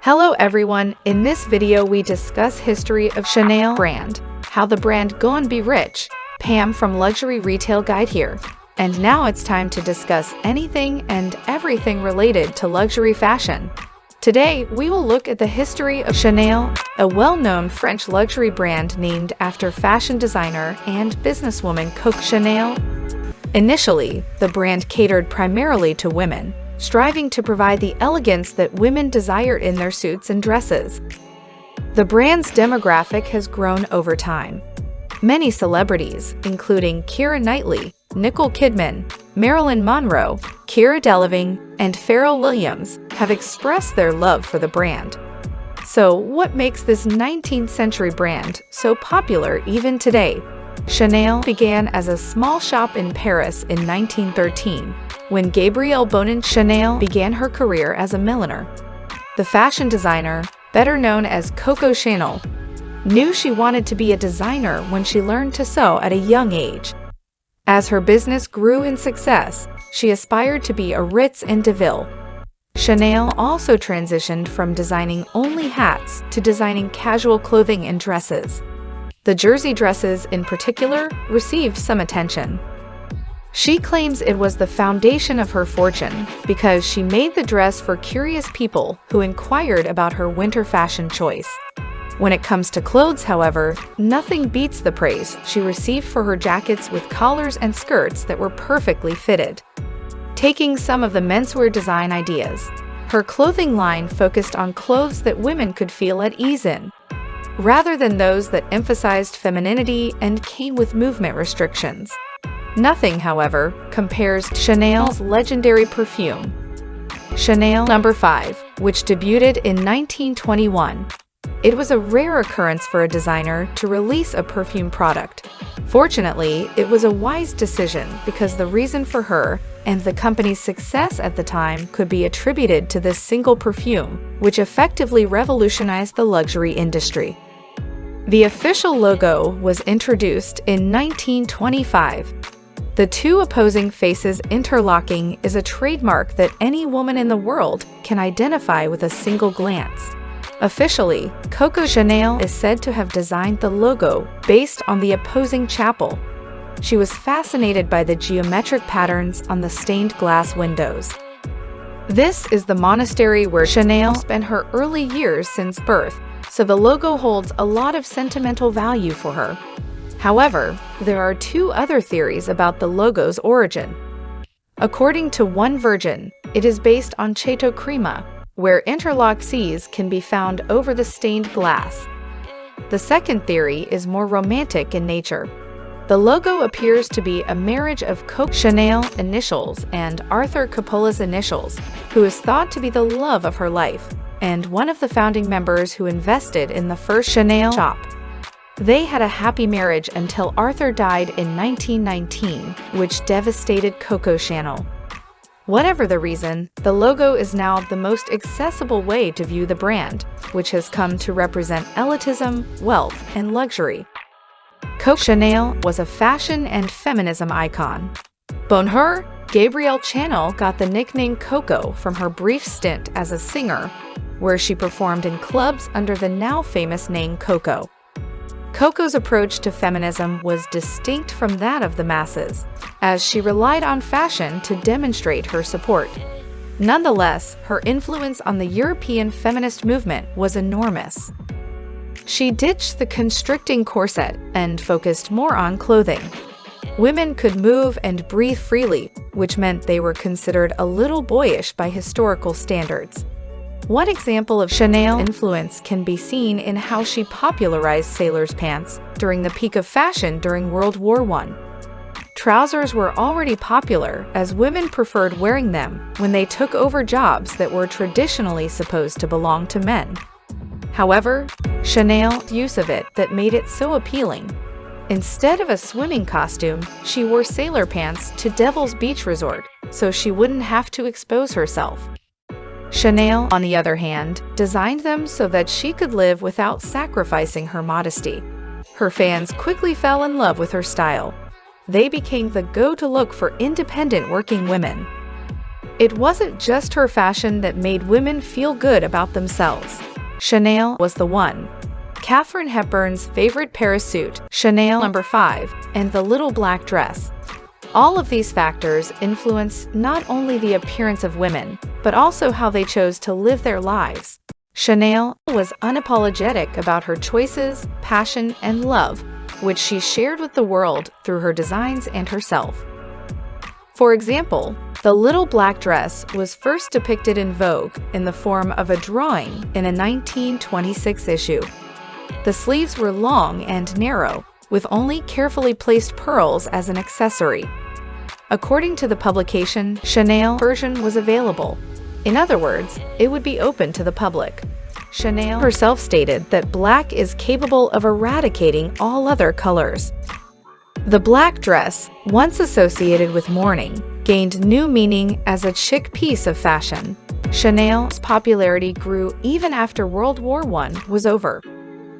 Hello everyone, in this video we discuss history of Chanel brand, how the brand go and be rich. Pam from Luxury Retail Guide here. And now it's time to discuss anything and everything related to luxury fashion. Today, we will look at the history of Chanel, a well-known French luxury brand named after fashion designer and businesswoman Coco Chanel. Initially, the brand catered primarily to women, striving to provide the elegance that women desired in their suits and dresses. The brand's demographic has grown over time. Many celebrities, including Keira Knightley, Nicole Kidman, Marilyn Monroe, Cara Delevingne, and Pharrell Williams, have expressed their love for the brand. So, what makes this 19th century brand so popular even today? Chanel began as a small shop in Paris in 1913, when Gabrielle Bonin Chanel began her career as a milliner. The fashion designer, better known as Coco Chanel, knew she wanted to be a designer when she learned to sew at a young age. As her business grew in success, she aspired to be a Ritz and DeVille. Chanel also transitioned from designing only hats to designing casual clothing and dresses. The jersey dresses, in particular, received some attention. She claims it was the foundation of her fortune because she made the dress for curious people who inquired about her winter fashion choice. When it comes to clothes, however, nothing beats the praise she received for her jackets with collars and skirts that were perfectly fitted. Taking some of the menswear design ideas, her clothing line focused on clothes that women could feel at ease in, rather than those that emphasized femininity and came with movement restrictions. Nothing, however, compares to Chanel's legendary perfume, Chanel No. 5, which debuted in 1921. It was a rare occurrence for a designer to release a perfume product. Fortunately, it was a wise decision because the reason for her and the company's success at the time could be attributed to this single perfume, which effectively revolutionized the luxury industry. The official logo was introduced in 1925. The two opposing faces interlocking is a trademark that any woman in the world can identify with a single glance. Officially, Coco Chanel is said to have designed the logo based on the opposing chapel. She was fascinated by the geometric patterns on the stained glass windows. This is the monastery where Chanel spent her early years since birth, so the logo holds a lot of sentimental value for her. However, there are two other theories about the logo's origin. According to one version, it is based on Chateau Crema, where interlocked C's can be found over the stained glass. The second theory is more romantic in nature. The logo appears to be a marriage of Coco Chanel initials and Arthur Coppola's initials, who is thought to be the love of her life, and one of the founding members who invested in the first Chanel shop. They had a happy marriage until Arthur died in 1919, which devastated Coco Chanel. Whatever the reason, the logo is now the most accessible way to view the brand, which has come to represent elitism, wealth, and luxury. Coco Chanel was a fashion and feminism icon. Bonheur, Gabrielle Chanel got the nickname Coco from her brief stint as a singer, where she performed in clubs under the now famous name Coco. Coco's approach to feminism was distinct from that of the masses, as she relied on fashion to demonstrate her support. Nonetheless, her influence on the European feminist movement was enormous. She ditched the constricting corset and focused more on clothing. Women could move and breathe freely, which meant they were considered a little boyish by historical standards. One example of Chanel influence can be seen in how she popularized sailors' pants during the peak of fashion during World War I. Trousers were already popular as women preferred wearing them when they took over jobs that were traditionally supposed to belong to men. However, Chanel's use of it that made it so appealing. Instead of a swimming costume, she wore sailor pants to Devil's Beach Resort so she wouldn't have to expose herself. Chanel, on the other hand, designed them so that she could live without sacrificing her modesty. Her fans quickly fell in love with her style. They became the go-to look for independent working women. It wasn't just her fashion that made women feel good about themselves. Chanel was the one. Katharine Hepburn's favorite Paris suit, Chanel No. 5, and the little black dress. All of these factors influenced not only the appearance of women, but also how they chose to live their lives. Chanel was unapologetic about her choices, passion, and love, which she shared with the world through her designs and herself. For example, the little black dress was first depicted in Vogue in the form of a drawing in a 1926 issue. The sleeves were long and narrow, with only carefully placed pearls as an accessory. According to the publication, Chanel version was available. In other words, it would be open to the public. Chanel herself stated that black is capable of eradicating all other colors. The black dress, once associated with mourning, gained new meaning as a chic piece of fashion. Chanel's popularity grew even after World War I was over.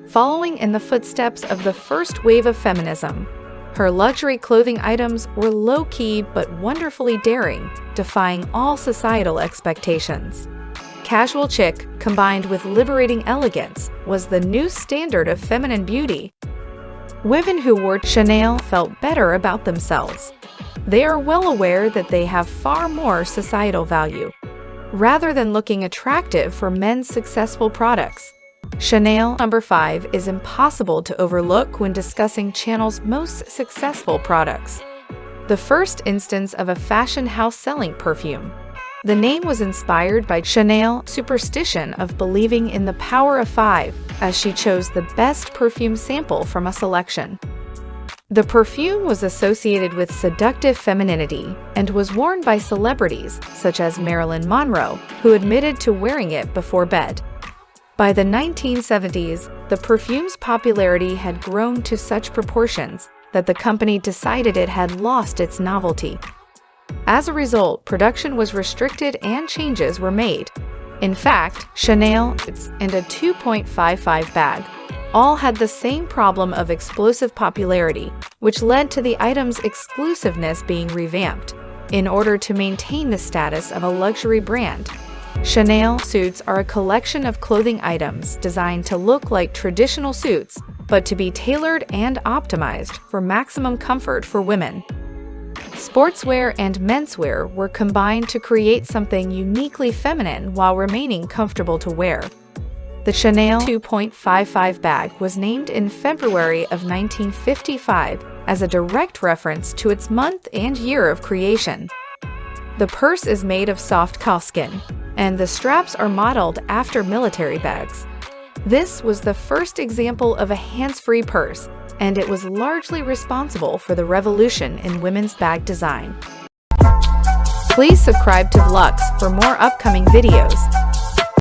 Following in the footsteps of the first wave of feminism, her luxury clothing items were low-key but wonderfully daring, defying all societal expectations. Casual chic, combined with liberating elegance, was the new standard of feminine beauty. Women who wore Chanel felt better about themselves. They are well aware that they have far more societal value. Rather than looking attractive for men's successful products, Chanel No. 5 is impossible to overlook when discussing Chanel's most successful products. The first instance of a fashion house selling perfume. The name was inspired by Chanel's superstition of believing in the power of 5, as she chose the best perfume sample from a selection. The perfume was associated with seductive femininity and was worn by celebrities such as Marilyn Monroe, who admitted to wearing it before bed. By the 1970s, the perfume's popularity had grown to such proportions that the company decided it had lost its novelty. As a result, production was restricted and changes were made. In fact, Chanel and a 2.55 bag all had the same problem of explosive popularity, which led to the item's exclusiveness being revamped in order to maintain the status of a luxury brand. Chanel suits are a collection of clothing items designed to look like traditional suits, but to be tailored and optimized for maximum comfort for women. Sportswear and menswear were combined to create something uniquely feminine while remaining comfortable to wear. The Chanel 2.55 bag was named in February of 1955 as a direct reference to its month and year of creation. The purse is made of soft calfskin, and the straps are modeled after military bags. This was the first example of a hands-free purse, and it was largely responsible for the revolution in women's bag design. Please subscribe to Vlux for more upcoming videos.